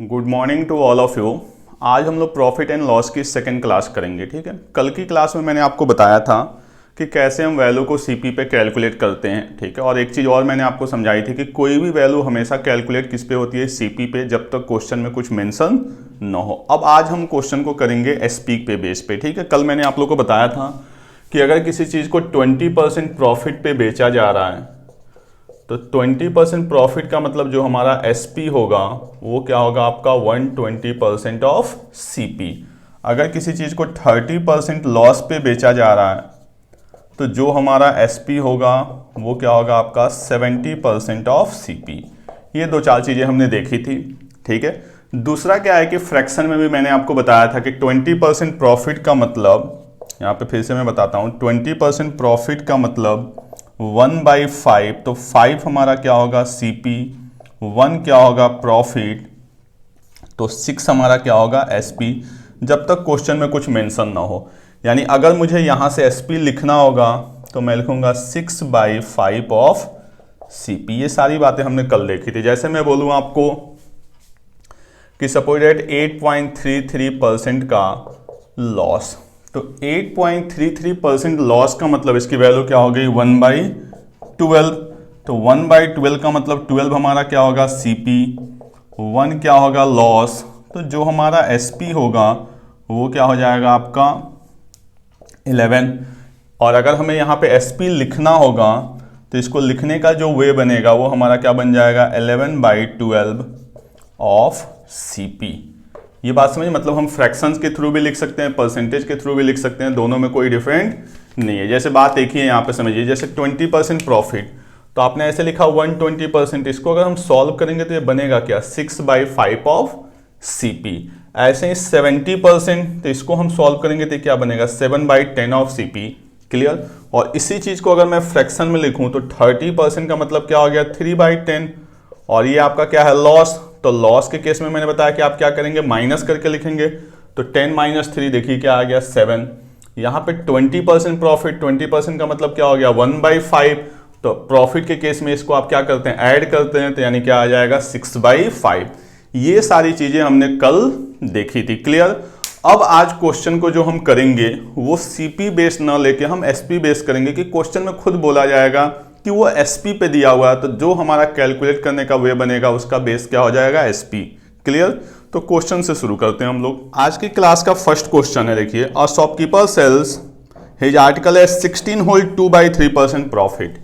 Good morning to all of you. आज हम लोग प्रॉफिट एंड लॉस की सेकंड क्लास करेंगे। ठीक है, कल की क्लास में मैंने आपको बताया था कि कैसे हम वैल्यू को सीपी पे कैलकुलेट करते हैं। ठीक है, और एक चीज़ और मैंने आपको समझाई थी कि कोई भी वैल्यू हमेशा कैलकुलेट किस पे होती है, सीपी पे, जब तक क्वेश्चन में कुछ मेंशन न हो। अब आज हम क्वेश्चन को करेंगे एसपी पे बेस पे। ठीक है, कल मैंने आप लोग को बताया था कि अगर किसी चीज़ को 20% प्रॉफिट पे बेचा जा रहा है तो 20% प्रॉफिट का मतलब जो हमारा एसपी होगा वो क्या होगा आपका 120% ऑफ सीपी। अगर किसी चीज़ को 30% लॉस पे बेचा जा रहा है तो जो हमारा एसपी होगा वो क्या होगा आपका 70% ऑफ सीपी। ये दो चार चीज़ें हमने देखी थी। ठीक है, दूसरा क्या है कि फ्रैक्शन में भी मैंने आपको बताया था कि 20% प्रॉफिट का मतलब, यहाँ पे फिर से मैं बताता हूँ, 20% प्रॉफिट का मतलब 1/5, तो 5 हमारा क्या होगा सीपी, 1 क्या होगा प्रॉफिट, तो 6 हमारा क्या होगा एसपी, जब तक क्वेश्चन में कुछ मेंशन ना हो। यानी अगर मुझे यहाँ से एसपी लिखना होगा तो मैं लिखूंगा 6/5 ऑफ सीपी। ये सारी बातें हमने कल देखी थी। जैसे मैं बोलूँ आपको कि सपोज डेट 8.33% का लॉस, तो 8.33% लॉस का मतलब इसकी वैल्यू क्या हो गई 1/12। तो 1/12 का मतलब 12 हमारा क्या होगा सीपी, 1 क्या होगा लॉस, तो जो हमारा एसपी होगा वो क्या हो जाएगा आपका 11। और अगर हमें यहाँ पे एसपी लिखना होगा तो इसको लिखने का जो वे बनेगा वो हमारा क्या बन जाएगा 11/12 ऑफ सीपी। ये बात समझिए, मतलब हम फ्रैक्शंस के थ्रू भी लिख सकते हैं, परसेंटेज के थ्रू भी लिख सकते हैं, दोनों में कोई डिफरेंट नहीं है। जैसे बात देखिए यहाँ पे समझिए, जैसे 20% प्रॉफिट तो आपने ऐसे लिखा 120%, इसको अगर हम सॉल्व करेंगे तो ये बनेगा क्या 6/5 ऑफ सीपी। ऐसे ही 70% तो इसको हम सॉल्व करेंगे तो क्या बनेगा 7/10 ऑफ सीपी। क्लियर। और इसी चीज को अगर मैं फ्रैक्शन में लिखूं तो 30% का मतलब क्या हो गया 3/10, और ये आपका क्या है लॉस। तो लॉस के केस में मैंने बताया कि आप क्या करेंगे माइनस करके लिखेंगे, तो 10 - 3 देखिए क्या आ गया 7। यहाँ पे 20% प्रॉफिट, 20% का मतलब क्या हो गया 1/5, तो प्रॉफिट के केस में इसको आप क्या करते हैं ऐड करते हैं, तो यानी क्या आ जाएगा 6/5। ये सारी चीजें हमने कल देखी थी। क्लियर। अब आज क्वेश्चन को जो हम करेंगे वो सीपी बेस ना लेके हम एसपी बेस करेंगे, कि क्वेश्चन में खुद बोला जाएगा कि वो एसपी पे दिया हुआ है, तो जो हमारा कैलकुलेट करने का वे बनेगा उसका बेस क्या हो जाएगा एसपी। क्लियर। तो क्वेश्चन से शुरू करते हैं हम लोग। आज की क्लास का फर्स्ट क्वेश्चन है, देखिए, a shopkeeper sales his article है 16 होल 2/3% प्रॉफिट।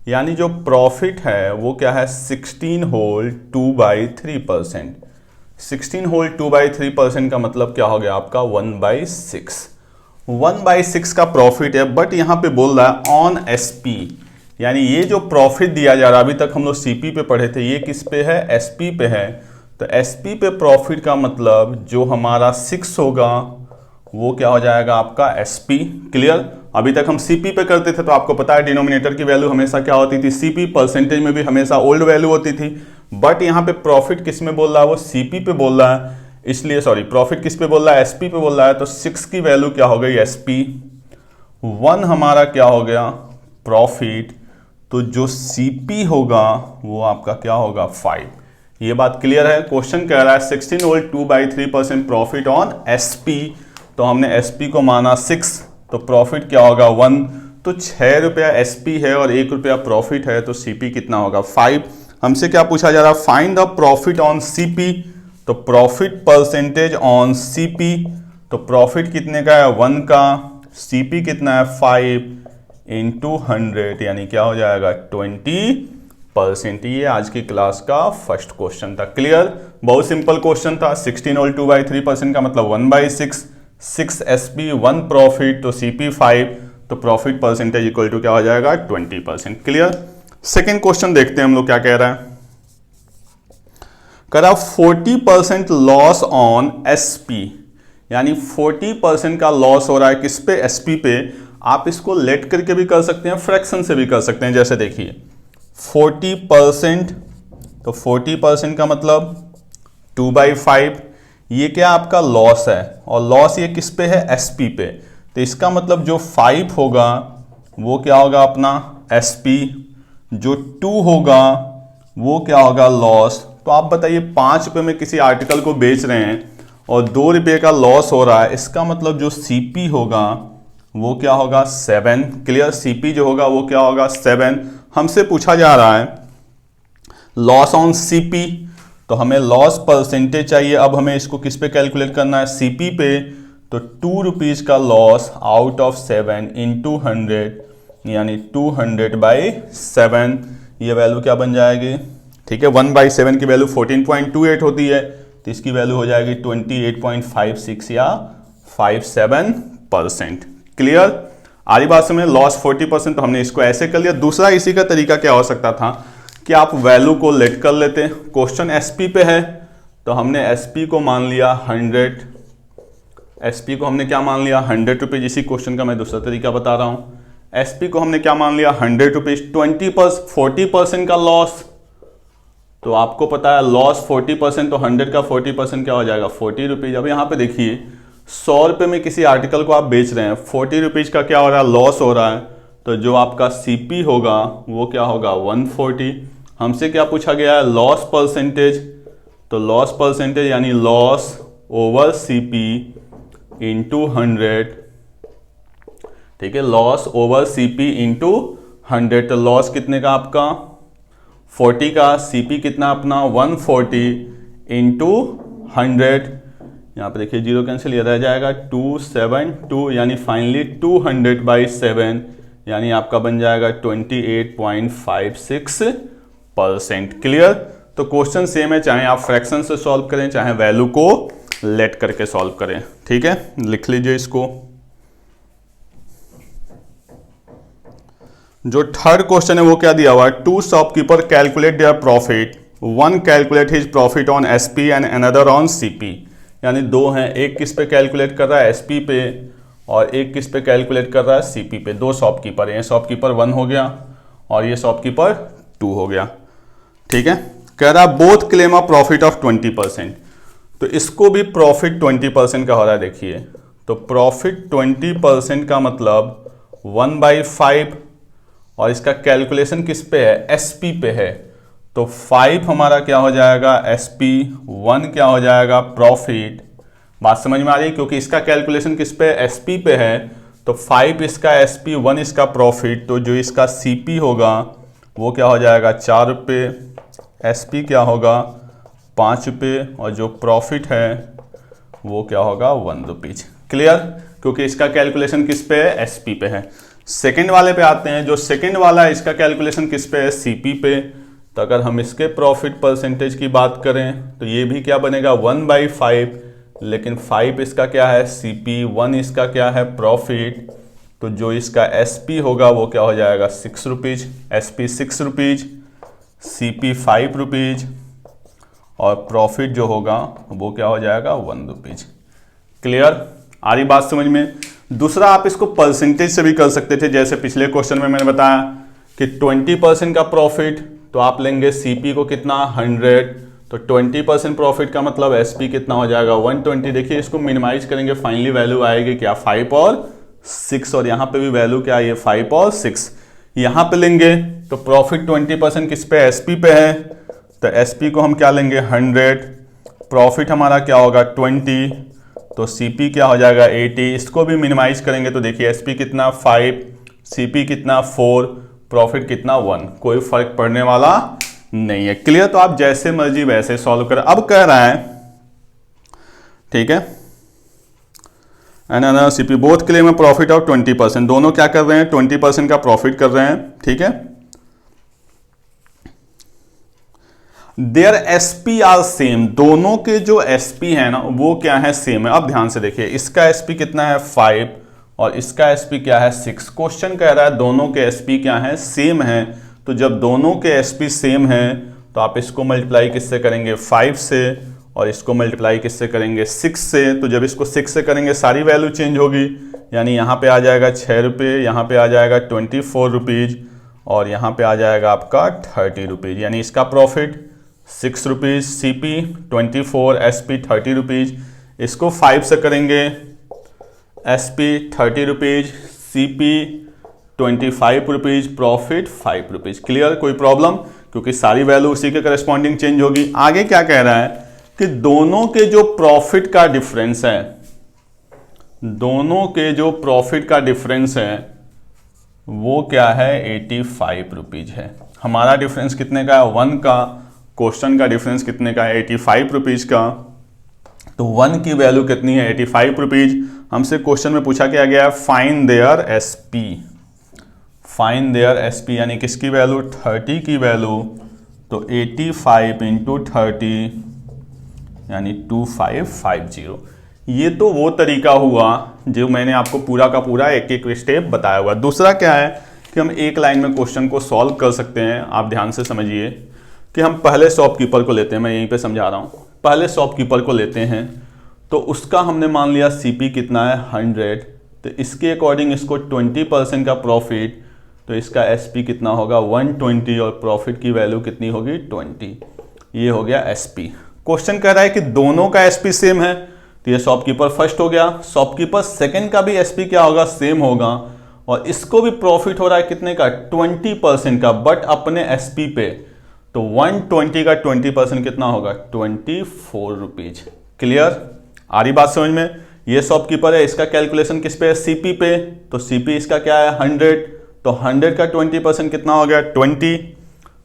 यानी जो प्रॉफिट है वो क्या है 16 होल 2/3%। 16 होल 2/3% का मतलब क्या हो गया आपका 1/6। 1/6 का प्रॉफिट है, बट यहां पे बोल रहा है ऑन एसपी, यानी ये जो प्रॉफिट दिया जा रहा है, अभी तक हम लोग सीपी पे पढ़े थे, ये किस पे है एसपी पे है। तो एसपी पे प्रॉफिट का मतलब जो हमारा 6 होगा वो क्या हो जाएगा आपका एसपी। क्लियर। अभी तक हम सीपी पे करते थे तो आपको पता है डिनोमिनेटर की वैल्यू हमेशा क्या होती थी सीपी, परसेंटेज में भी हमेशा ओल्ड वैल्यू होती थी। बट यहाँ पे प्रॉफिट किस में बोल रहा है वो सीपी पे बोल रहा है, इसलिए सॉरी प्रॉफिट किस पे बोल रहा है एसपी पे बोल रहा है, तो 6 की वैल्यू क्या हो गई एसपी, 1 हमारा क्या हो गया प्रॉफिट, तो जो सीपी होगा वो आपका क्या होगा 5। ये बात क्लियर है। क्वेश्चन कह रहा है 16 होल 2/3% प्रॉफिट ऑन एसपी, तो हमने एसपी को माना 6, तो प्रॉफिट क्या होगा 1, तो 6 रुपया एसपी है और 1 रुपया प्रॉफिट है, तो सीपी कितना होगा 5। हमसे क्या पूछा जा रहा है find the profit on CP, तो प्रॉफिट परसेंटेज ऑन सीपी, तो प्रॉफिट कितने का है 1 का, सीपी कितना है 5 इंटू 100, यानी क्या हो जाएगा 20%। ये आज की क्लास का फर्स्ट क्वेश्चन था। क्लियर। बहुत सिंपल क्वेश्चन था। 16 होल 2/3% का मतलब 1/6, 6 एसपी 1 प्रॉफिट, तो सीपी 5, तो प्रॉफिट परसेंटेज इक्वल टू क्या हो जाएगा 20%। क्लियर। सेकेंड क्वेश्चन देखते हैं हम लोग क्या कह रहा है। करा 40% लॉस ऑन एसपी, यानी 40% का लॉस हो रहा है किस पे एसपी पे। आप इसको लेट करके भी कर सकते हैं, फ्रैक्शन से भी कर सकते हैं। जैसे देखिए 40%, तो 40% का मतलब 2/5, ये क्या आपका लॉस है, और लॉस ये किस पे है एसपी पे, तो इसका मतलब जो 5 होगा वो क्या होगा अपना एसपी, जो 2 होगा वो क्या होगा लॉस, तो आप बताइए 5 रुपये में किसी आर्टिकल को बेच रहे हैं और 2 रुपये का लॉस हो रहा है, इसका मतलब जो सीपी होगा वो क्या होगा 7। क्लियर, सीपी जो होगा वो क्या होगा 7। हमसे पूछा जा रहा है लॉस ऑन सीपी, तो हमें लॉस परसेंटेज चाहिए। अब हमें इसको किस पे कैलकुलेट करना है, सीपी पे। तो 2 रुपीज़ का लॉस आउट ऑफ 7 इंटू 100 यानी 200/7, ये वैल्यू क्या बन जाएगी, ठीक है। 1/7 की वैल्यू 14.28 होती है, तो इसकी वैल्यू हो जाएगी 28.56 या 57%। क्लियर, आरी बात समझ, लॉस 40%, तो हमने इसको ऐसे कर लिया। दूसरा इसी का तरीका क्या हो सकता था कि आप वैल्यू को लेट कर लेते। क्वेश्चन एसपी पे है तो हमने एसपी को मान लिया 100, एसपी को हमने क्या मान लिया 100 रुपीज। इसी क्वेश्चन का मैं दूसरा तरीका बता रहा हूं। एसपी को हमने क्या मान लिया 100 रुपीज। 40% का लॉस, तो आपको पता है लॉस 40%, तो 100 का 40% क्या हो जाएगा 40 रुपीज। अब यहाँ पे देखिए 100 रुपये में किसी आर्टिकल को आप बेच रहे हैं, 40 रुपीज का क्या हो रहा है लॉस हो रहा है, तो जो आपका सीपी होगा वो क्या होगा 140। हमसे क्या पूछा गया है लॉस परसेंटेज, तो लॉस परसेंटेज यानी लॉस ओवर सीपी इंटू 100, ठीक है, लॉस ओवर सीपी इंटू 100। तो लॉस कितने का आपका 40 का, सीपी कितना अपना 140 इंटू 100, यहाँ पे देखिए जीरो कैंसिल, ये रह जाएगा 272 यानी फाइनली 200/7 यानी आपका बन जाएगा 28.56%। क्लियर, तो क्वेश्चन सेम है, चाहे आप फ्रैक्शन से सॉल्व करें चाहे वैल्यू को लेट करके सॉल्व करें। ठीक है, लिख लीजिए इसको। जो थर्ड क्वेश्चन है वो क्या दिया हुआ है, 2 shopkeeper calculate their profit, 1 calculate his profit on SP and another on CP. यानी 2 हैं, एक किस पे कैलकुलेट कर रहा है एसपी पे और एक किस पे कैलकुलेट कर रहा है सीपी पे। 2 शॉपकीपर हैं, शॉपकीपर 1 हो गया और ये शॉपकीपर 2 हो गया। ठीक है, कह रहा both claim a profit of 20%, तो इसको भी प्रॉफिट 20% का हो रहा है। देखिए तो प्रॉफिट 20% का मतलब 1/5 और इसका कैलकुलेशन किस पे है एसपी पे है, तो 5 हमारा क्या हो जाएगा एसपी, 1 क्या हो जाएगा प्रॉफिट। बात समझ में आ रही है, क्योंकि इसका कैलकुलेशन किस पे एसपी पे है, तो 5 इसका एसपी, 1 इसका प्रॉफिट, तो जो इसका सीपी होगा वो क्या हो जाएगा 4 रुपये, एसपी क्या होगा 5 रुपये और जो प्रॉफिट है वो क्या होगा 1 रुपीज। क्लियर, क्योंकि इसका कैलकुलेशन किस पे है एसपी पे है। सेकंड वाले पे आते हैं, जो सेकंड वाला है इसका कैलकुलेशन किस पे है सीपी पे, तो अगर हम इसके प्रॉफिट परसेंटेज की बात करें तो ये भी क्या बनेगा 1/5, लेकिन 5 इसका क्या है सीपी, 1 इसका क्या है प्रॉफिट, तो जो इसका एसपी होगा वो क्या हो जाएगा 6 rupees, SP 6 rupees, CP 5 rupees और प्रॉफिट जो होगा वो क्या हो जाएगा 1 रुपीज। क्लियर, आ रही बात समझ में। दूसरा आप इसको परसेंटेज से भी कर सकते थे, जैसे पिछले क्वेश्चन में मैंने बताया कि 20% का प्रॉफिट, तो आप लेंगे सीपी को कितना 100, तो 20% प्रॉफिट का मतलब एसपी कितना हो जाएगा 120। देखिए इसको मिनिमाइज करेंगे, फाइनली वैल्यू आएगी क्या 5 और 6, और यहाँ पे भी वैल्यू क्या है 5 और 6। यहाँ पे लेंगे तो प्रॉफिट 20% किस पे एसपी पे है, तो एसपी को हम क्या लेंगे 100, प्रॉफिट हमारा क्या होगा 20, तो सीपी क्या हो जाएगा 80। इसको भी मिनिमाइज करेंगे तो देखिए एसपी कितना 5, सीपी कितना 4, प्रॉफिट कितना 1, कोई फर्क पड़ने वाला नहीं है। क्लियर, तो आप जैसे मर्जी वैसे सॉल्व करें। अब कह रहा है ठीक है and CP both claim profit of 20%, दोनों क्या कर रहे हैं 20% का प्रॉफिट कर रहे हैं। ठीक है, देयर एसपी आर सेम, दोनों के जो एसपी है ना वो क्या है सेम है। अब ध्यान से देखिए इसका एसपी कितना है 5 और इसका एसपी क्या है 6। क्वेश्चन कह रहा है दोनों के एसपी क्या है सेम है, तो जब दोनों के एसपी सेम है तो आप इसको मल्टीप्लाई किससे करेंगे 5 से और इसको मल्टीप्लाई किससे करेंगे 6 से। तो जब इसको 6 से करेंगे सारी वैल्यू चेंज होगी, यानी यहाँ पे आ जाएगा 6 रुपये, यहाँ पे आ जाएगा 24 रुपीज और यहाँ पे आ जाएगा आपका 30 रुपीज, यानी इसका profit 6 rupees, CP 24, SP 30 rupees. इसको 5 से करेंगे SP 30 rupees, CP 25 rupees, profit 5 rupees. Clear, कोई प्रॉब्लम। क्योंकि सारी वैल्यू उसी के करस्पॉन्डिंग चेंज होगी। आगे क्या कह रहा है कि दोनों के जो प्रॉफिट का डिफरेंस है, दोनों के जो प्रॉफिट का डिफरेंस है वो क्या है, 85 रुपीज है। हमारा डिफरेंस कितने का है, 1 का। क्वेश्चन का डिफरेंस कितने का है, 85 रुपीज का। तो 1 की वैल्यू कितनी है, 85 रुपीज। हमसे क्वेश्चन में पूछा क्या गया है, find their S P. Find their S P यानी किसकी वैल्यू, 30 की वैल्यू। तो 85 इंटू 30 यानी 2550। ये तो वो तरीका हुआ जो मैंने आपको पूरा का पूरा एक एक स्टेप बताया हुआ। दूसरा क्या है कि हम एक लाइन में क्वेश्चन को सॉल्व कर सकते हैं। आप ध्यान से समझिए कि हम पहले शॉपकीपर को लेते हैं, मैं यहीं पे समझा रहा हूँ। पहले शॉपकीपर को लेते हैं तो उसका हमने मान लिया सीपी कितना है, 100। तो इसके अकॉर्डिंग इसको 20% का प्रॉफिट, तो इसका एसपी कितना होगा, 120, और प्रॉफिट की वैल्यू कितनी होगी, 20। ये हो गया एसपी। क्वेश्चन कह रहा है कि दोनों का एसपी सेम है, तो ये शॉपकीपर फर्स्ट हो गया। शॉपकीपर सेकंड का भी एसपी क्या होगा, सेम होगा। और इसको भी प्रॉफिट हो रहा है कितने का, 20% का, बट अपने एसपी पे। तो 120 का 20% कितना होगा, 24 रुपीज। क्लियर, आ रही बात समझ में। ये शॉपकीपर है, इसका कैलकुलेशन किस पे है, सीपी पे। तो सीपी इसका क्या है, 100। तो 100 का 20% कितना हो गया, 20।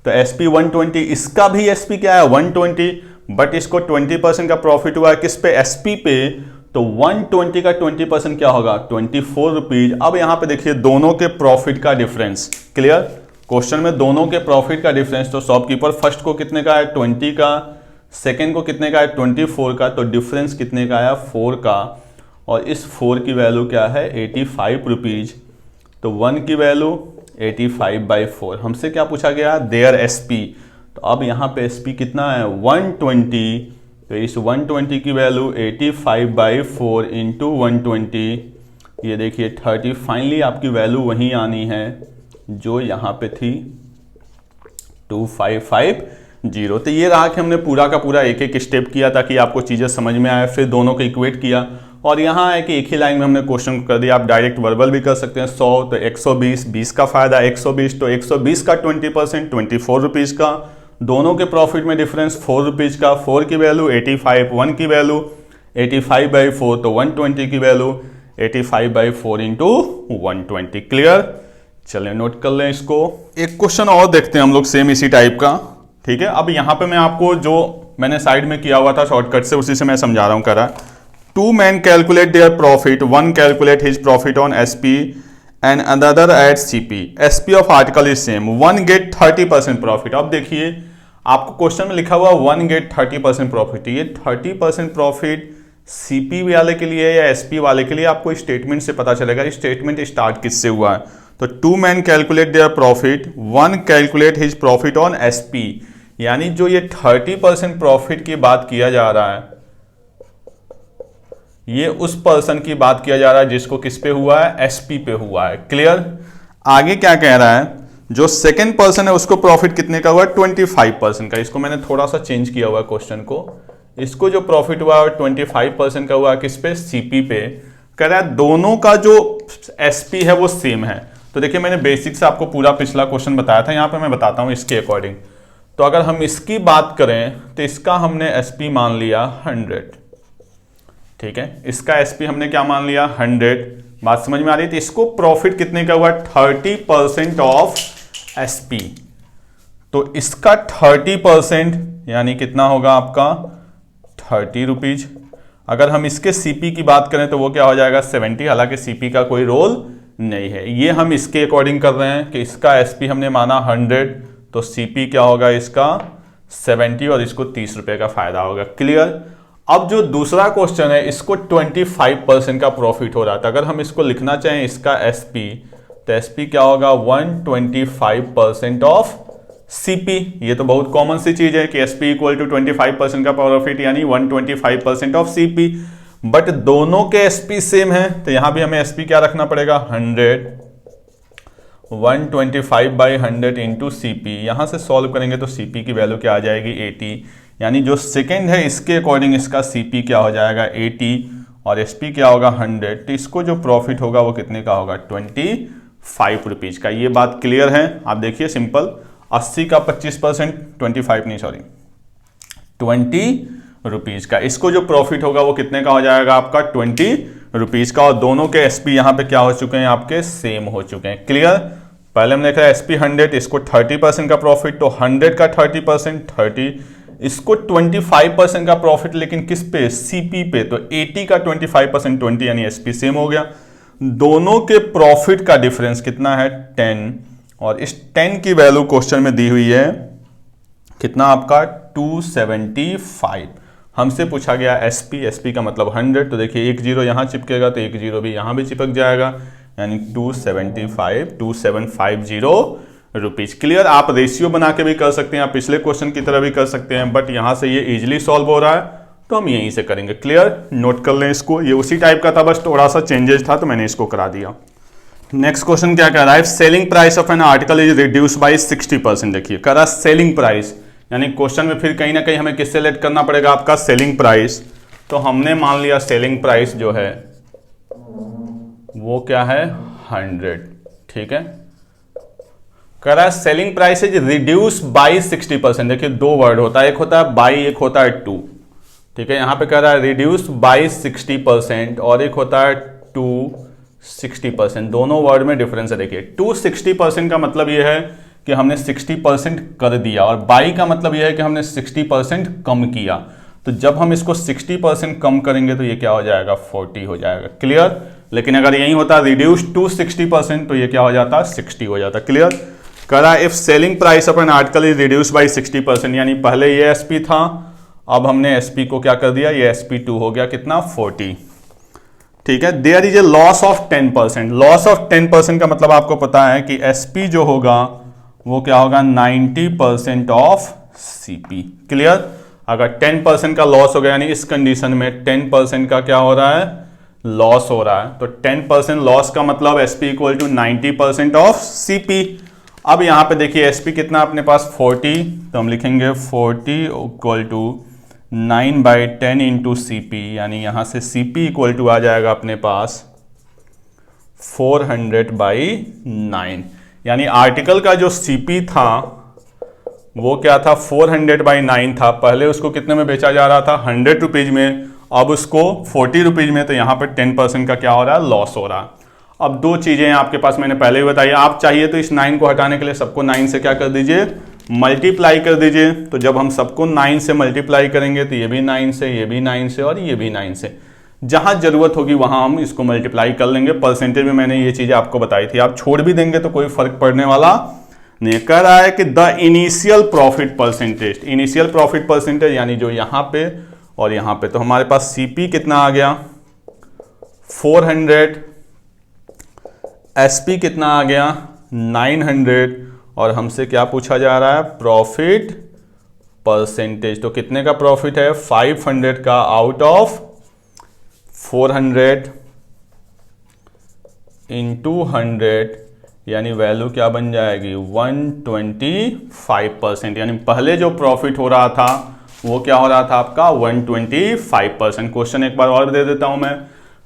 तो एसपी 120, इसका भी एसपी क्या है, 120, बट इसको 20% का प्रॉफिट हुआ है किस पे, एसपी पे। तो 120 का 20% क्या होगा, 24 रुपीज। अब यहां पे देखिए दोनों के प्रॉफिट का डिफरेंस। क्लियर, क्वेश्चन में दोनों के प्रॉफिट का डिफरेंस। तो शॉपकीपर फर्स्ट को कितने का है, 20 का, सेकंड को कितने का है, 24 का। तो डिफरेंस कितने का आया, 4 का। और इस 4 की वैल्यू क्या है, 85 रुपीज। तो 1 की वैल्यू 85/4। हमसे क्या पूछा गया, देयर एसपी। तो अब यहाँ पे एसपी कितना है, 120। तो इस 120 की वैल्यू 85/4 इंटू 120, ये देखिए 30। फाइनली आपकी वैल्यू वहीं आनी है जो यहाँ पे थी, 2550। तो ये रहा कि हमने पूरा का पूरा एक एक स्टेप किया ताकि आपको चीज़ें समझ में आए। फिर दोनों को इक्वेट किया और यहाँ है कि एक ही लाइन में हमने क्वेश्चन कर दिया। आप डायरेक्ट वर्बल भी कर सकते हैं। 100 तो 120, 20 का फायदा 120, तो 120 का 20% 24 रुपीज़ का। दोनों के प्रॉफिट में डिफरेंस 4 रुपीज़ का। 4 की वैल्यू 85, 1 की वैल्यू 85/4, तो 120 की वैल्यू 85/4 इंटू 120। क्लियर, चलिए नोट कर लें इसको। एक क्वेश्चन और देखते हैं हम लोग सेम इसी टाइप का, ठीक है। अब यहाँ पे मैं आपको जो मैंने साइड में किया हुआ था शॉर्टकट से, उसी से मैं समझा रहा हूँ। करा 2 men calculate their profit, one calculate his profit on SP and another at CP. SP of article is same, one get 30% profit। अब देखिए आपको क्वेश्चन में लिखा हुआ 1 get 30% प्रॉफिट। ये 30% प्रॉफिट CP वाले के लिए या SP वाले के लिए आपको स्टेटमेंट से पता चलेगा। स्टेटमेंट स्टार्ट किससे हुआ है, तो 2 men calculate their profit, one calculate his profit on SP। यानी जो ये 30% प्रॉफिट की बात किया जा रहा है, ये उस पर्सन की बात किया जा रहा है जिसको किस पे हुआ है, एसपी पे हुआ है। क्लियर, आगे क्या कह रहा है, जो सेकंड पर्सन है उसको प्रॉफिट कितने का हुआ है, 25% का। इसको मैंने थोड़ा सा चेंज किया हुआ है क्वेश्चन को। इसको जो प्रॉफिट हुआ है 25% का हुआ है किस पे, सीपी पे। कह रहा है दोनों का जो एसपी है वो सेम है। तो देखिए मैंने बेसिक से आपको पूरा पिछला क्वेश्चन बताया था, यहाँ पे मैं बताता हूँ इसके अकॉर्डिंग। तो अगर हम इसकी बात करें तो इसका हमने एसपी मान लिया 100, ठीक है। इसका एसपी हमने क्या मान लिया, 100। बात समझ में आ रही थी। इसको प्रॉफिट कितने का हुआ, 30% ऑफ एसपी। तो इसका 30% यानी कितना होगा आपका, 30 रुपीज। अगर हम इसके सीपी की बात करें तो वो क्या हो जाएगा, 70। हालांकि सीपी का कोई रोल नहीं है, ये हम इसके अकॉर्डिंग कर रहे हैं कि इसका एसपी हमने माना 100, तो सीपी क्या होगा इसका 70 और इसको 30 रुपए का फायदा होगा। क्लियर। अब जो दूसरा क्वेश्चन है इसको 25% का प्रॉफिट हो रहा था। अगर हम इसको लिखना चाहें इसका एसपी, तो एसपी क्या होगा, 125% ऑफ सीपी। ये तो बहुत कॉमन सी चीज है कि एसपी इक्वल टू 25% का प्रॉफिट यानी 125% ऑफ सीपी। बट दोनों के एसपी सेम है, तो यहां भी हमें एसपी क्या रखना पड़ेगा, 100, 125/100 इंटू सीपी। यहां से सॉल्व करेंगे तो सीपी की वैल्यू क्या आ जाएगी, 80। यानी जो सेकेंड है इसके अकॉर्डिंग इसका सीपी क्या हो जाएगा, 80, और एसपी क्या होगा 100। तो इसको जो प्रॉफिट होगा वो कितने का होगा, 25 रुपीज का। ये बात क्लियर है, आप देखिए सिंपल। 80 का 25%, 25 नहीं सॉरी 20 रुपीज का। इसको जो प्रॉफिट होगा वो कितने का हो जाएगा आपका 20 रुपीज का। और दोनों के एसपी यहाँ पे क्या हो चुके हैं आपके सेम हो चुके हैं। क्लियर। पहले हमने देखा एसपी 100, इसको 30% का प्रॉफिट, तो 100 का 30% 30, इसको 25% का प्रॉफिट, लेकिन किस पे सीपी पे, तो 80 का 25% 20 यानी एसपी सेम हो गया। दोनों के प्रॉफिट का डिफरेंस कितना है 10, और इस 10 की वैल्यू क्वेश्चन में दी हुई है कितना आपका 275। हमसे पूछा गया एसपी, एसपी का मतलब 100, तो देखिए एक जीरो यहां चिपकेगा तो एक जीरो भी यहां भी चिपक जाएगा, यानी 2750 रुपीज। क्लियर। आप रेशियो बना के भी कर सकते हैं, आप पिछले क्वेश्चन की तरह भी कर सकते हैं, बट यहां से ये इजीली सॉल्व हो रहा है तो हम यहीं से करेंगे। क्लियर। नोट कर लें इसको, ये उसी टाइप का था, बस थोड़ा सा चेंजेस था तो मैंने इसको करा दिया। नेक्स्ट क्वेश्चन क्या कह रहा है, selling price of an article is reduce by 60%। देखिए कह रहा है सेलिंग प्राइस, यानी क्वेश्चन में फिर कहीं ना कहीं हमें किससे लेट करना पड़ेगा आपका सेलिंग प्राइस। तो हमने मान लिया सेलिंग प्राइस जो है वो क्या है 100। ठीक है। कह रहा है selling price is reduce by 60%। देखिए दो वर्ड होता है, एक होता है बाई, एक होता है टू। ठीक है। यहां पे कह रहा है रिड्यूस बाय 60% और एक होता है टू 60%। दोनों वर्ड में डिफरेंस है। देखिए टू 60% का मतलब यह है कि हमने 60% कर दिया, और बाई का मतलब यह है कि हमने 60% कम किया। तो जब हम इसको 60% कम करेंगे तो ये क्या हो जाएगा 40 हो जाएगा। क्लियर। लेकिन अगर यही होता रिड्यूस टू 60% तो ये क्या हो जाता 60 हो जाता। क्लियर। करा if selling price of an article is reduce by 60%, यानी पहले ये एसपी था, अब हमने एसपी को क्या कर दिया, ये एसपी2 हो गया कितना 40। ठीक है। There is a loss of 10%। Loss of 10% का मतलब आपको पता है कि एसपी जो होगा वो क्या होगा 90% ऑफ सीपी। क्लियर। अगर 10% का लॉस हो गया, यानी इस कंडीशन में 10% का क्या हो रहा है लॉस हो रहा है, तो 10% लॉस का मतलब S P equal to 90% of C P. अब यहां पे देखिए एसपी कितना अपने पास 40, तो हम लिखेंगे 40 इक्वल टू 9/10 इंटू सीपी, यानी यहां से सीपी इक्वल टू आ जाएगा अपने पास 400/9। यानी आर्टिकल का जो सीपी था वो क्या था 400/9 था। पहले उसको कितने में बेचा जा रहा था 100 रुपीज में, अब उसको 40 रुपीज में, तो यहां पर 10% का क्या हो रहा है लॉस हो रहा है। अब दो चीजें हैं आपके पास, मैंने पहले ही बताई, आप चाहिए तो इस 9 को हटाने के लिए सबको 9 से क्या कर दीजिए मल्टीप्लाई कर दीजिए। तो जब हम सबको 9 से मल्टीप्लाई करेंगे तो ये भी 9 से, ये भी 9 से और ये भी 9 से, जहां जरूरत होगी वहां हम इसको मल्टीप्लाई कर लेंगे। परसेंटेज में मैंने ये चीजें आपको बताई थी, आप छोड़ भी देंगे तो कोई फर्क पड़ने वाला नहीं। कह रहा है कि the initial profit percentage, initial profit percentage यानी जो यहां पे और यहां पे, तो हमारे पास सीपी कितना आ गया 400, एसपी कितना आ गया 900, और हमसे क्या पूछा जा रहा है प्रॉफिट परसेंटेज। तो कितने का प्रॉफिट है 500 का आउट ऑफ 400 इंटू 100, यानी वैल्यू क्या बन जाएगी 125%। यानी पहले जो प्रॉफिट हो रहा था वो क्या हो रहा था आपका 125%। क्वेश्चन एक बार और दे देता हूं मैं।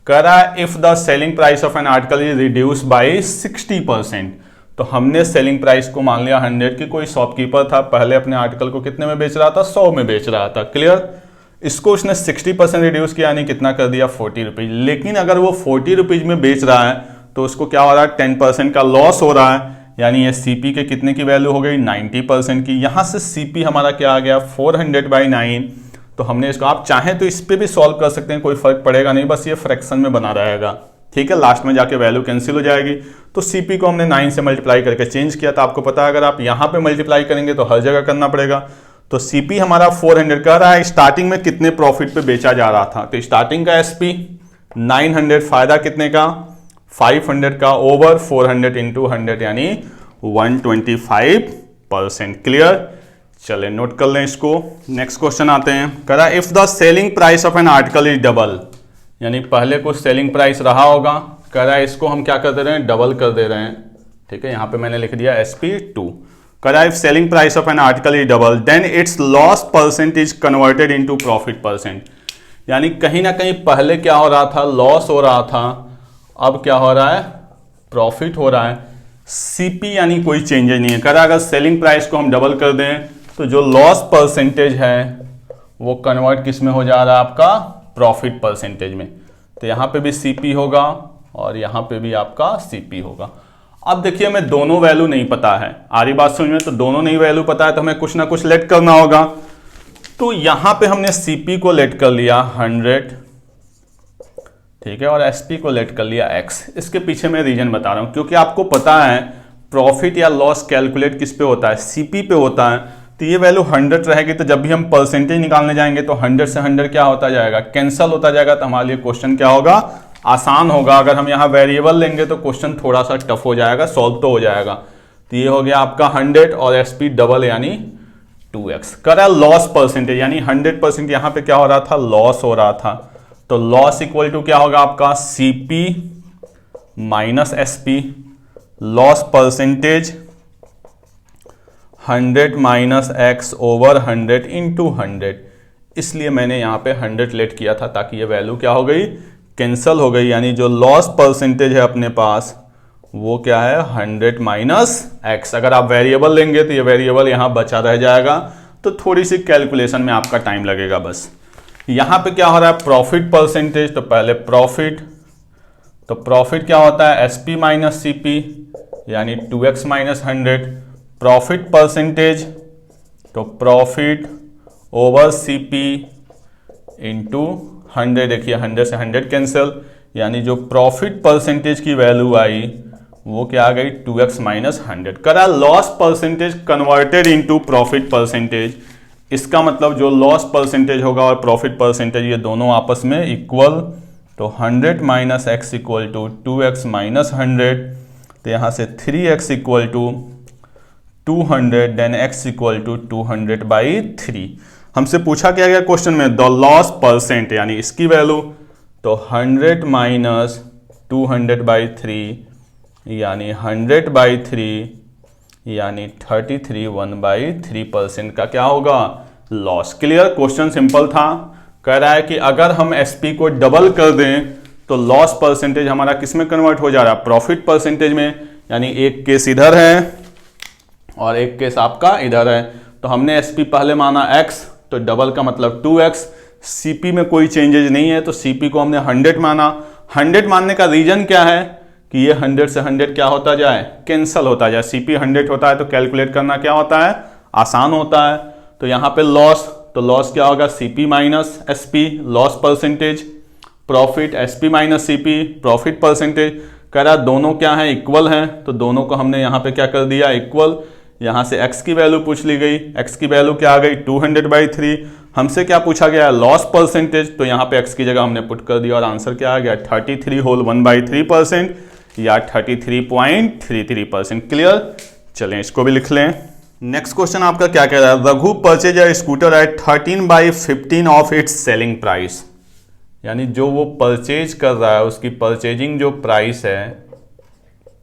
कह रहा है if the selling price of an article is reduce by 60%। तो हमने सेलिंग प्राइस को मान लिया 100 की, कोई शॉपकीपर था पहले अपने आर्टिकल को कितने में बेच रहा था 100 में बेच रहा था। क्लियर। इसको उसने 60% रिड्यूस किया, यानी कितना कर दिया 40 रुपीज। लेकिन अगर वो 40 रुपीज में बेच रहा है तो उसको क्या हो रहा है 10% का लॉस हो रहा है, यानी ये सीपी के कितने की वैल्यू हो गई 90% की। यहां से सीपी हमारा क्या आ गया 400/9। तो हमने इसको, आप चाहें तो इस पे भी सॉल्व कर सकते हैं, कोई फर्क पड़ेगा नहीं, बस ये फ्रैक्शन में बना रहेगा। ठीक है। लास्ट में जाके वैल्यू कैंसिल हो जाएगी। तो सीपी को हमने 9 से मल्टीप्लाई करके चेंज किया था। आपको पता है अगर आप यहां पे मल्टीप्लाई करेंगे तो हर जगह करना पड़ेगा। तो सीपी हमारा 400 कह रहा है स्टार्टिंग में कितने प्रॉफिट पे बेचा जा रहा था, तो स्टार्टिंग का एसपी 900, फायदा कितने का 500 का ओवर 400 इंटू 100, यानी 125%। क्लियर। चले नोट कर लें इसको। नेक्स्ट क्वेश्चन आते हैं। कह रहा है if the selling price of an article is double, यानी पहले कुछ सेलिंग प्राइस रहा होगा, कह रहा है इसको हम क्या कर दे रहे हैं डबल कर दे रहे हैं। ठीक है। यहां पे मैंने लिख दिया SP2। कह रहा है if selling price of an article is double then its loss percent is converted into profit percent. यानी कहीं ना कहीं पहले क्या हो रहा था लॉस हो रहा था, अब क्या हो रहा है प्रॉफिट हो रहा है। सीपी यानी कोई चेंजेस नहीं है। कह रहा अगर सेलिंग प्राइस को हम डबल कर दें तो जो लॉस परसेंटेज है वो कन्वर्ट किस में हो जा रहा है आपका, प्रॉफिट परसेंटेज में। तो यहाँ पे भी सीपी होगा और यहाँ पे भी आपका सीपी होगा। अब देखिए हमें दोनों वैल्यू नहीं पता है, आ रही बात समझ में, तो दोनों नहीं वैल्यू पता है तो हमें कुछ ना कुछ लेट करना होगा। तो यहाँ पे हमने सीपी को लेट कर लिया 100, ठीक है, और एसपी को लेट कर लिया x। इसके पीछे मैं रीजन बता रहा हूँ, क्योंकि आपको पता है प्रॉफिट या लॉस कैलकुलेट किस पे होता है, सीपी पे होता है। तो ये वैल्यू 100 रहेगी, तो जब भी हम परसेंटेज निकालने जाएंगे तो 100 से 100 क्या होता जाएगा, कैंसल होता जाएगा। तो हमारे लिए क्वेश्चन क्या होगा, आसान होगा। अगर हम यहाँ वेरिएबल लेंगे तो क्वेश्चन थोड़ा सा टफ हो जाएगा, सॉल्व तो हो जाएगा। तो ये हो गया आपका 100 और एसपी डबल यानी 2x। करा लॉस परसेंटेज यानी 100% यहाँ पे क्या हो रहा था, लॉस हो रहा था। तो लॉस इक्वल टू क्या होगा आपका, CP minus SP. Loss percentage 100 minus x over 100 into 100। इसलिए मैंने यहाँ पे 100 लेट किया था ताकि ये वैल्यू क्या हो गई, कैंसल हो गई। यानी जो लॉस परसेंटेज है अपने पास वो क्या है, 100 माइनस एक्स। अगर आप वेरिएबल लेंगे तो ये वेरिएबल यहाँ बचा रह जाएगा, तो थोड़ी सी कैलकुलेशन में आपका टाइम लगेगा बस। यहाँ पे क्या हो रहा है, प्रॉफिट परसेंटेज। तो पहले प्रॉफिट, तो प्रॉफिट क्या होता है, एसपी माइनस सीपी यानी 2x माइनस 100। प्रॉफिट परसेंटेज तो प्रॉफिट ओवर सीपी इंटू 100। देखिए 100 से 100 कैंसिल, यानी जो प्रॉफिट परसेंटेज की वैल्यू आई वो क्या आ गई, 2x माइनस 100। करा loss percentage converted into profit percentage. इसका मतलब जो लॉस परसेंटेज होगा और प्रॉफिट परसेंटेज ये दोनों आपस में इक्वल। तो 100 minus X equal to 2x minus 100। तो यहाँ से 3x equal to 200 then x equal to 200 by 3। हमसे पूछा क्या गया क्वेश्चन में, द लॉस परसेंट यानी इसकी वैल्यू। तो 100 माइनस 200 बाई 3 यानी 100 बाई 3 यानी 33 1/3% का क्या होगा, लॉस। क्लियर, क्वेश्चन सिंपल था। कह रहा है कि अगर हम एसपी को डबल कर दें तो लॉस परसेंटेज हमारा किस में कन्वर्ट हो जा रहा है, प्रॉफिट परसेंटेज में। यानी एक केस इधर है और एक केस आपका इधर है। तो हमने एसपी पहले माना x, तो डबल का मतलब 2x। सीपी में कोई चेंजेज नहीं है तो सीपी को हमने 100 माना। 100 मानने का रीजन क्या है कि ये 100 से 100 क्या होता जाए, कैंसल होता जाए। सीपी 100 होता है तो कैलकुलेट करना क्या होता है, आसान होता है। तो यहाँ पे लॉस, तो लॉस क्या होगा, CP minus SP loss percentage. Profit SP minus CP profit percentage. कह रहा दोनों क्या है, इक्वल हैं, तो दोनों को हमने यहाँ पे क्या कर दिया, इक्वल। यहाँ से x की वैल्यू पूछ ली गई, x की वैल्यू क्या आ गई 200/3। हमसे क्या पूछा गया, लॉस परसेंटेज। तो यहाँ पे x की जगह हमने पुट कर दिया और आंसर क्या आ गया 33 होल 1/3% या 33.33%। क्लियर, चलें इसको भी लिख लें। नेक्स्ट क्वेश्चन आपका क्या कह रहा है, Raghu purchase a scooter at 13/15 of its selling price. यानी जो वो परचेज कर रहा है उसकी परचेजिंग जो प्राइस है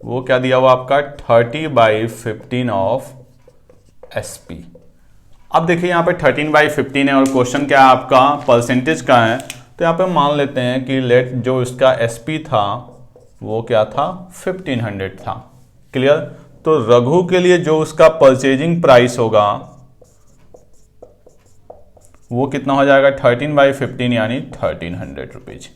वो क्या दिया हुआ आपका 30/15 ऑफ एसपी। अब देखिए यहाँ पे 13/15 है और क्वेश्चन क्या है आपका, परसेंटेज का है। तो यहाँ पे मान लेते हैं कि लेट जो इसका एसपी था वो क्या था, 1500 था। क्लियर, तो रघु के लिए जो उसका परचेजिंग प्राइस होगा वो कितना हो जाएगा 13/15 यानी 1300 रुपीज।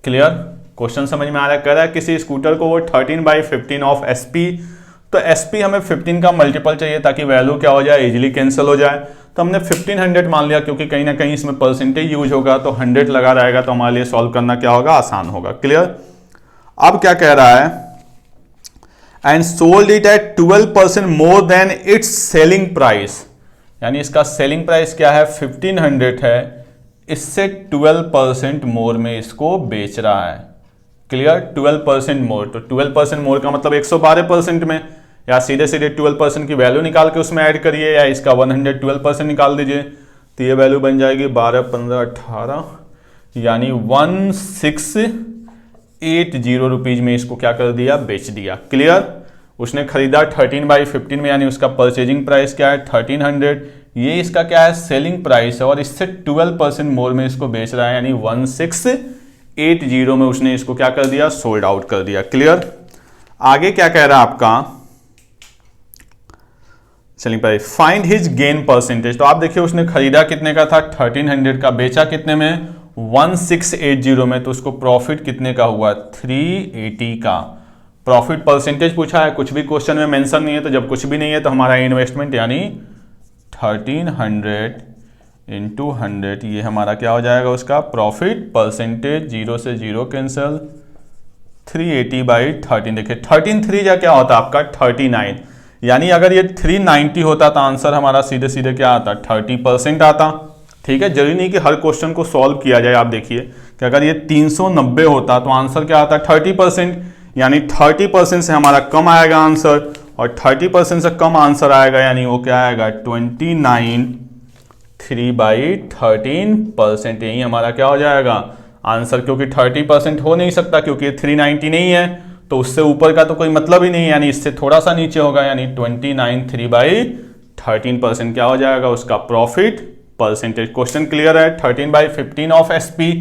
क्लियर, क्वेश्चन समझ में आ रहा है। कह रहा है किसी स्कूटर को वो 13/15 ऑफ एसपी। तो एसपी हमें 15 का मल्टीपल चाहिए ताकि वैल्यू क्या हो जाए, इजीली कैंसिल हो जाए। तो हमने 1500 मान लिया क्योंकि कहीं ना कहीं इसमें परसेंटेज यूज होगा, तो 100 लगा रहेगा, तो हमारे लिए सॉल्व करना क्या होगा, आसान होगा। क्लियर, अब क्या कह रहा है, and sold it at 12% more than it's selling price. यानी इसका सेलिंग प्राइस क्या है 1500 है, इससे 12% मोर में इसको बेच रहा है। क्लियर, 12% मोर, तो 12% मोर का मतलब 112% में, या सीधे सीधे 12% की वैल्यू निकाल के उसमें ऐड करिए, या इसका 112% निकाल दीजिए। तो ये वैल्यू बन जाएगी 12, 15, 18 यानी 1680 रुपीज में इसको क्या कर दिया, बेच दिया। क्लियर, उसने खरीदा 13/15 में, यानी उसका परचेजिंग प्राइस क्या है 1300। ये इसका क्या है, सेलिंग प्राइस है, और इससे 12% मोर में इसको बेच रहा है, यानी 1680 में उसने इसको क्या कर दिया, सोल्ड आउट कर दिया। क्लियर, आगे क्या कह रहा है आपका, चलिए भाई, फाइंड हिज गेन परसेंटेज। तो आप देखिए उसने खरीदा कितने का था 1300 का, बेचा कितने में 1680 में, तो उसको प्रॉफिट कितने का हुआ 380 का। प्रॉफिट परसेंटेज पूछा है, कुछ भी क्वेश्चन में मेंशन नहीं है, तो जब कुछ भी नहीं है तो हमारा इन्वेस्टमेंट यानी 1300 इंटू 100, ये हमारा क्या हो जाएगा उसका प्रॉफिट परसेंटेज। 0 से 0 कैंसिल, 380/13। देखिए 13 3 जा क्या होता है आपका 39, यानी अगर ये 390 होता तो आंसर हमारा सीधे सीधे क्या आता 30% आता। ठीक है, जरूरी नहीं कि हर क्वेश्चन को सॉल्व किया जाए। आप देखिए कि अगर ये 390 होता तो आंसर क्या आता 30%, यानी 30% से हमारा कम आएगा आंसर, और 30% से कम आंसर आएगा यानी वो क्या आएगा 29 3/13%। यही हमारा क्या हो जाएगा आंसर, क्योंकि 30% हो नहीं सकता क्योंकि ये 390 नहीं है, तो उससे ऊपर का तो कोई मतलब ही नहीं, यानी इससे थोड़ा सा नीचे होगा, यानी 29 3/13% क्या हो जाएगा उसका प्रॉफिट परसेंटेज। क्वेश्चन क्लियर है। 13/15 ऑफ एसपी,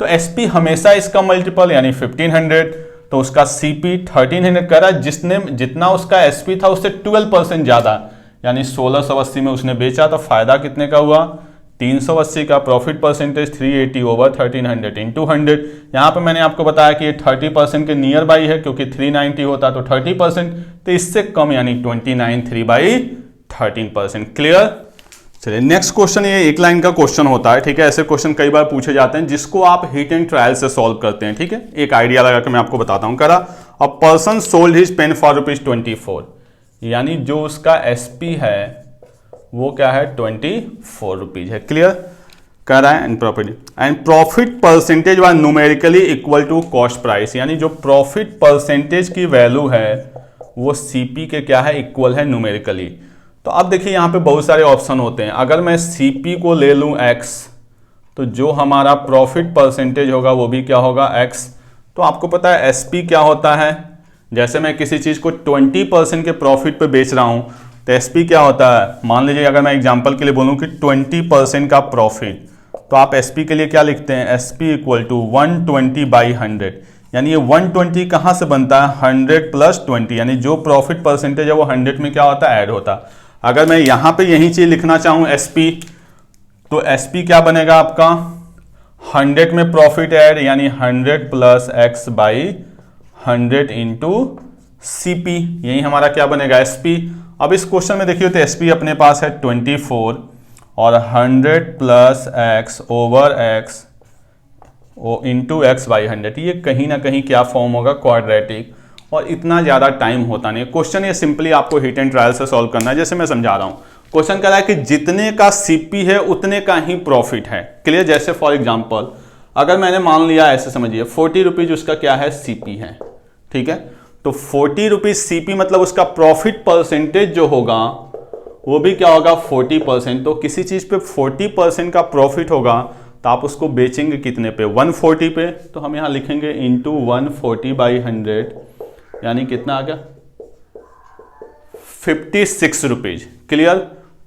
तो एसपी हमेशा इसका मल्टीपल यानी 1500, तो उसका सीपी 1300 कह रहा है, जिसने जितना उसका एसपी था उससे 12% ज्यादा, यानी 1680 में उसने बेचा, तो फायदा कितने का हुआ 380 का। Profit percentage 380/1300 into 100। यहाँ पे मैंने आपको बताया कि ये 30% के नियर बाई है, क्योंकि 390 होता तो 30%, तो इससे कम यानी 29 3/13%। क्लियर। चलिए नेक्स्ट क्वेश्चन, ये एक लाइन का क्वेश्चन होता है। ठीक है, ऐसे क्वेश्चन कई बार पूछे जाते हैं जिसको आप हिट एंड ट्रायल से सॉल्व करते हैं। ठीक है, एक आइडिया लगा के मैं आपको बताता हूँ। करा a person sold his pen for ₹24, यानी जो उसका एसपी है वो क्या है 24 रुपीज है। क्लियर कह रहा है। And profit percentage was numerically equal to cost price, यानी जो प्रॉफिट परसेंटेज की वैल्यू है वो सीपी के क्या है इक्वल है न्यूमेरिकली। तो अब देखिए यहाँ पे बहुत सारे ऑप्शन होते हैं। अगर मैं सीपी को ले लूँ x, तो जो हमारा प्रॉफिट परसेंटेज होगा वो भी क्या होगा x। तो आपको पता है एसपी क्या होता है, जैसे मैं किसी चीज़ को 20% के प्रॉफिट पे बेच रहा हूँ तो एसपी क्या होता है। मान लीजिए अगर मैं एग्जांपल के लिए बोलूँ कि 20% का प्रॉफिट, तो आप एसपी के लिए क्या लिखते हैं एसपी इक्वल टू 120/100, यानी ये 120 कहाँ से बनता है 100 + 20, यानी जो प्रॉफिट परसेंटेज है वो 100 में क्या होता है ऐड होता है। अगर मैं यहां पे यही चीज लिखना चाहूं एसपी, तो एसपी क्या बनेगा आपका 100 में प्रॉफिट ऐड, यानी 100 + x/100 इंटू सीपी, यही हमारा क्या बनेगा एसपी। अब इस क्वेश्चन में देखिए तो एसपी अपने पास है 24 और 100 + x/x इंटू x/100, ये कहीं ना कहीं क्या फॉर्म होगा क्वाड्रेटिक, और इतना ज़्यादा टाइम होता नहीं। क्वेश्चन ये सिंपली आपको हिट एंड ट्रायल से सॉल्व करना है। जैसे मैं समझा रहा हूँ, क्वेश्चन कह रहा है कि जितने का सीपी है उतने का ही प्रॉफिट है। क्लियर। जैसे फॉर एग्जांपल अगर मैंने मान लिया, ऐसे समझिए 40 रुपीज उसका क्या है सीपी है। ठीक है, तो 40 रुपीज सीपी मतलब उसका प्रॉफिट परसेंटेज जो होगा वो भी क्या होगा 40%। तो किसी चीज़ पे 40% का प्रॉफिट होगा तो आप उसको बेचेंगे कितने पे 140 पे, तो हम यहाँ लिखेंगे इंटू 140/100, यानी कितना आ गया 56 रुपीज। क्लियर।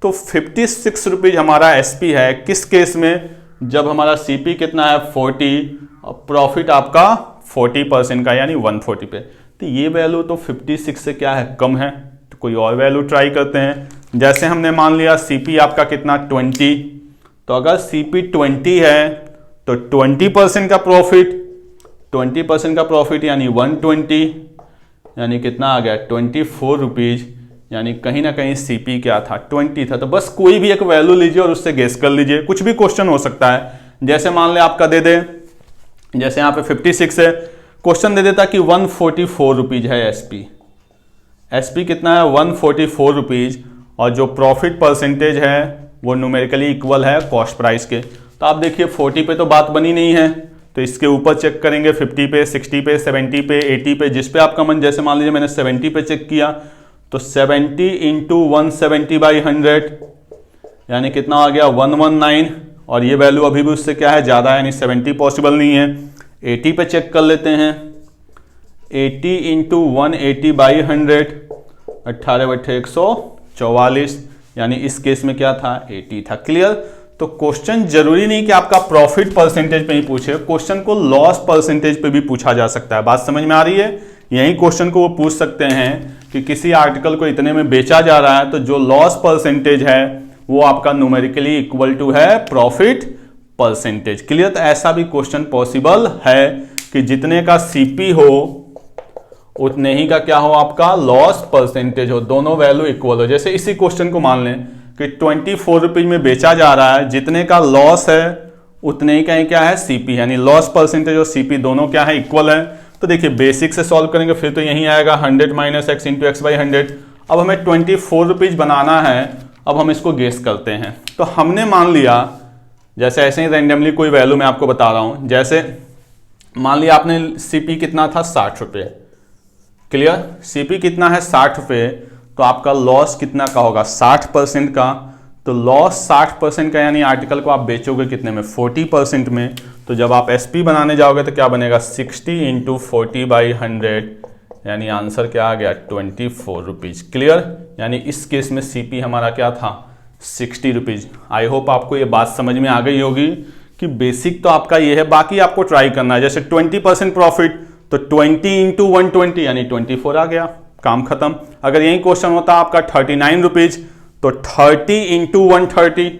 तो 56 रुपीज हमारा एसपी है किस केस में, जब हमारा सीपी कितना है 40 और प्रॉफिट आपका 40% का यानी 140 पे। तो ये वैल्यू तो 56 से क्या है कम है, तो कोई और वैल्यू ट्राई करते हैं। जैसे हमने मान लिया सीपी आपका कितना 20, तो अगर सीपी 20 है तो 20% का प्रॉफिट, 20% का प्रॉफिट यानी 120, यानी कितना आ गया 24 रुपीज, यानी कहीं ना कहीं सीपी क्या था 20 था। तो बस कोई भी एक वैल्यू लीजिए और उससे गेस कर लीजिए, कुछ भी क्वेश्चन हो सकता है। जैसे मान ले आपका दे दे, जैसे यहाँ पे 56 है, क्वेश्चन दे देता कि 144 रुपीज है एसपी। एसपी कितना है 144 रुपीज, और जो प्रॉफिट परसेंटेज है वो न्यूमेरिकली इक्वल है कॉस्ट प्राइस के। तो आप देखिए 40 पे तो बात बनी नहीं है, तो इसके ऊपर चेक करेंगे 50 पे, 60 पे, 70 पे, 80 पे, जिस पे आपका मन। जैसे मान लीजिए मैंने 70 पे चेक किया, तो 70 इंटू 170/100 यानी कितना आ गया 119, और ये वैल्यू अभी भी उससे क्या है ज़्यादा है, यानी 70 पॉसिबल नहीं है। 80 पे चेक कर लेते हैं, 80 इंटू 180/100, 18/144, यानी इस केस में क्या था 80 था। क्लियर। तो क्वेश्चन जरूरी नहीं कि आपका प्रॉफिट परसेंटेज पे ही पूछे, क्वेश्चन को लॉस परसेंटेज पे भी पूछा जा सकता है। बात समझ में आ रही है। यही क्वेश्चन को वो पूछ सकते हैं कि किसी आर्टिकल को इतने में बेचा जा रहा है तो जो लॉस परसेंटेज है वो आपका न्यूमेरिकली इक्वल टू है प्रॉफिट परसेंटेज। क्लियर? तो ऐसा भी क्वेश्चन पॉसिबल है कि जितने का सीपी हो उतने ही का क्या हो, आपका लॉस परसेंटेज हो, दोनों वैल्यू इक्वल हो। जैसे इसी क्वेश्चन को मान लें कि 24 रुपीज में बेचा जा रहा है, जितने का लॉस है उतने ही का क्या है सीपी, यानी लॉस परसेंटेज और सीपी दोनों क्या है, इक्वल है। तो देखिए बेसिक से सॉल्व करेंगे फिर तो यही आएगा 100 minus x into x by 100। अब हमें 24 रुपीज बनाना है, अब हम इसको गेस करते हैं। तो हमने मान लिया, जैसे ऐसे ही रैंडमली कोई वैल्यू मैं आपको बता रहा हूं, जैसे मान लिया आपने सीपी कितना था 60 रुपये। क्लियर? सीपी कितना है 60 रुपये, तो आपका लॉस कितना का होगा 60% का। तो लॉस 60% का, यानी आर्टिकल को आप बेचोगे कितने में 40% में। तो जब आप एसपी बनाने जाओगे तो क्या बनेगा 60 इंटू 40/100, यानी आंसर क्या आ गया 24 रुपीज। क्लियर? यानी इस केस में सीपी हमारा क्या था 60 रुपीज। आई होप आपको ये बात समझ में आ गई होगी कि बेसिक तो आपका ये है, बाकी आपको ट्राई करना है। जैसे 20% प्रॉफिट तो 20 इंटू 120 यानी 24 आ गया, काम खत्म। अगर यही क्वेश्चन होता आपका 39 रुपीज तो 30 इंटू 130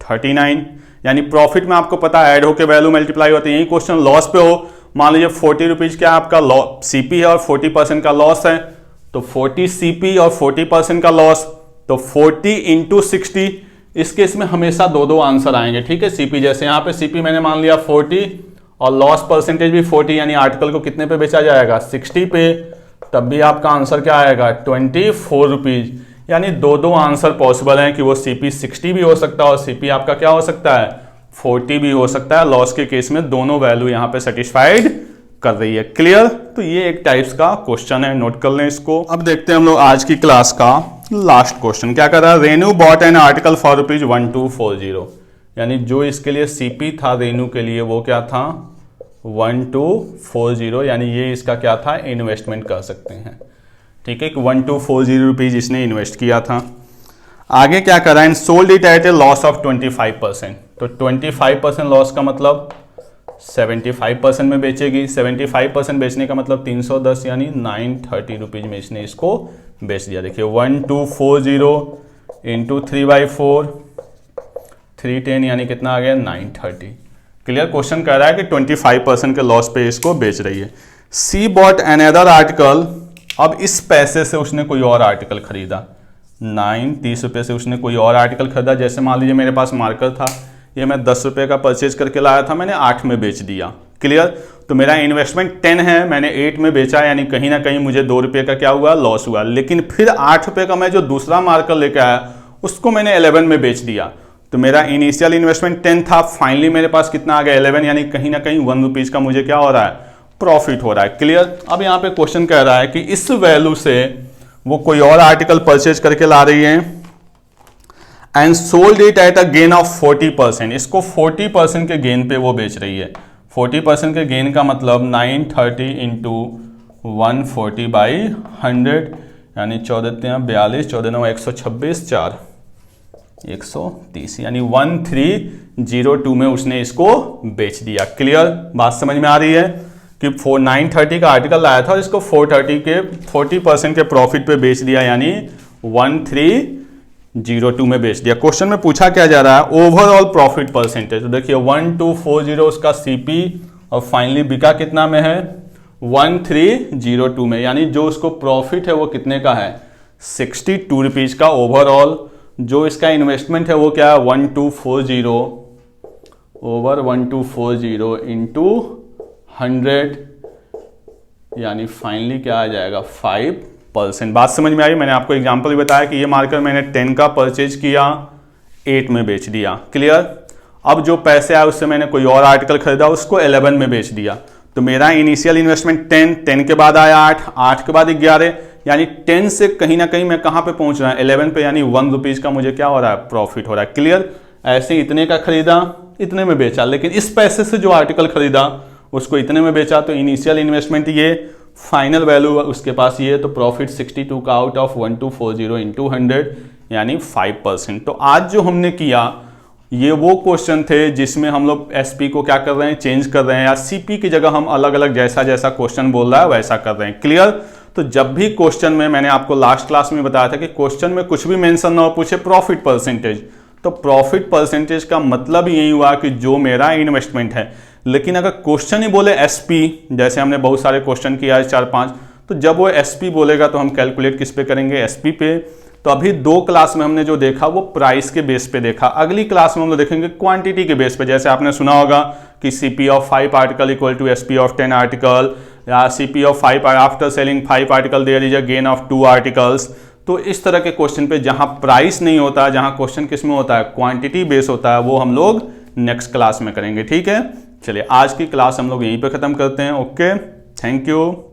39, यानी प्रॉफिट में आपको पता है ऐड होकर वैल्यू मल्टीप्लाई होती है। यही क्वेश्चन लॉस पे हो, मान लीजिए 40 रुपीज क्या आपका सीपी है और 40% का लॉस है, तो 40 सीपी और 40% का लॉस, तो 40 इंटू 60। इस केस में हमेशा दो आंसर आएंगे, ठीक है। सीपी जैसे यहाँ पे सीपी मैंने मान लिया 40 और लॉस परसेंटेज भी 40, यानी आर्टिकल को कितने पे बेचा जाएगा 60 पे, तब भी आपका आंसर क्या आएगा 24 रुपीज। यानी दो आंसर पॉसिबल हैं कि वो सीपी 60 भी हो सकता है और सीपी आपका क्या हो सकता है 40 भी हो सकता है। लॉस के केस में दोनों वैल्यू यहाँ पे सेटिस्फाइड कर रही है। क्लियर? तो ये एक टाइप्स का क्वेश्चन है, नोट कर लें इसको। अब देखते हैं हम लोग आज की क्लास का लास्ट क्वेश्चन क्या कर रहा है। Renu bot an article for rupees 1240, यानी जो इसके लिए सीपी था रेनू के लिए वो क्या था 1240, यानी ये इसका क्या था इन्वेस्टमेंट कर सकते हैं, ठीक है। 1240 रुपीज इसने इन्वेस्ट किया था। आगे क्या करा, and sold it at A loss of 25%। तो 25% लॉस का मतलब 75% में बेचेगी। 75% बेचने का मतलब 310 यानी 930 रुपीज में इसने इसको बेच दिया। देखिए 1240 इंटू 3/4 310 यानी कितना आ गया 930। क्लियर? क्वेश्चन कह रहा है कि 25% के लॉस पे इसको बेच रही है। सी बॉट अनदर आर्टिकल, अब इस पैसे से उसने कोई और आर्टिकल खरीदा, 30 रुपये से उसने कोई और आर्टिकल खरीदा। जैसे मान लीजिए मेरे पास मार्कर था, ये मैं 10 रुपये का परचेज करके लाया था, मैंने 8 में बेच दिया। क्लियर? तो मेरा इन्वेस्टमेंट 10 है, मैंने 8 में बेचा, यानी कहीं ना कहीं मुझे 2 रुपये का क्या हुआ लॉस हुआ। लेकिन फिर 8 रुपये का मैं जो दूसरा मार्कर लेके आया उसको मैंने 11 में बेच दिया। तो मेरा इनिशियल इन्वेस्टमेंट 10 था, फाइनली मेरे पास कितना आ गया 11, यानी कहीं ना कहीं 1 रुपीज का मुझे क्या हो रहा है प्रॉफिट हो रहा है। क्लियर? अब यहाँ पे क्वेश्चन कह रहा है कि इस वैल्यू से वो कोई और आर्टिकल परचेज करके ला रही है and sold it at a gain of 40%। इसको 40% के गेन पे वो बेच रही है। 40% के गेन का मतलब 930 इंटू 140/100 यानी 14×42 14×9 126 4 130 यानी 1302 में उसने इसको बेच दिया। क्लियर? बात समझ में आ रही है कि 930 का आर्टिकल लाया था और इसको 430 के 40% के प्रॉफिट पे बेच दिया, यानी 1302 में बेच दिया। क्वेश्चन में पूछा क्या जा रहा है ओवरऑल प्रॉफिट परसेंटेज। तो देखिए 1240 उसका सीपी और फाइनली बिका कितना में है 1302 में, यानी जो उसको प्रॉफिट है वो कितने का है 62 रुपीज का ओवरऑल। जो इसका इन्वेस्टमेंट है वो क्या है 1240 ओवर 1240 इंटू 100, यानी फाइनली क्या आ जाएगा 5%। बात समझ में आई? मैंने आपको एग्जांपल भी बताया कि ये मार्कर मैंने 10 का परचेज किया, 8 में बेच दिया। क्लियर? अब जो पैसे आए उससे मैंने कोई और आर्टिकल खरीदा, उसको 11 में बेच दिया। तो मेरा इनिशियल इन्वेस्टमेंट 10 के बाद आया 8 के बाद 11, यानी 10 से कहीं ना कहीं मैं कहां पे पहुंच रहा है 11 पे, यानी 1 रुपीज का मुझे क्या हो रहा है प्रॉफिट हो रहा है। क्लियर? ऐसे इतने का खरीदा, इतने में बेचा, लेकिन इस पैसे से जो आर्टिकल खरीदा उसको इतने में बेचा। तो इनिशियल इन्वेस्टमेंट ये, फाइनल वैल्यू उसके पास ये, तो प्रॉफिट 62 का आउट ऑफ 1240 इंटू 100 यानी 5%। तो आज जो हमने किया ये वो क्वेश्चन थे जिसमें हम लोग एसपी को क्या कर रहे हैं, चेंज कर रहे हैं, या सीपी की जगह हम अलग अलग जैसा जैसा क्वेश्चन बोल रहा है वैसा कर रहे हैं। क्लियर? तो जब भी क्वेश्चन में, मैंने आपको लास्ट क्लास में बताया था कि क्वेश्चन में कुछ भी मेंशन ना हो, पूछे प्रॉफिट परसेंटेज, तो प्रॉफिट परसेंटेज का मतलब यही हुआ कि जो मेरा इन्वेस्टमेंट है। लेकिन अगर क्वेश्चन ही बोले एसपी, जैसे हमने बहुत सारे क्वेश्चन किया है 4-5, तो जब वो एसपी बोलेगा तो हम कैलकुलेट किस पे करेंगे, एसपी पे। तो अभी 2 क्लास में हमने जो देखा वो प्राइस के बेस पे देखा, अगली क्लास में हम लोग देखेंगे क्वांटिटी के बेस पे। जैसे आपने सुना होगा कि CP of 5 article equal to SP of 10 article, या CP of 5 after selling 5 article there is a gain of 2 articles. तो इस तरह के क्वेश्चन पे जहां प्राइस नहीं होता, जहां क्वेश्चन किस में होता है, क्वांटिटी बेस होता है, वो हम लोग नेक्स्ट क्लास में करेंगे। ठीक है, चलिए आज की क्लास हम लोग यहीं पे खत्म करते हैं। Okay, thank you.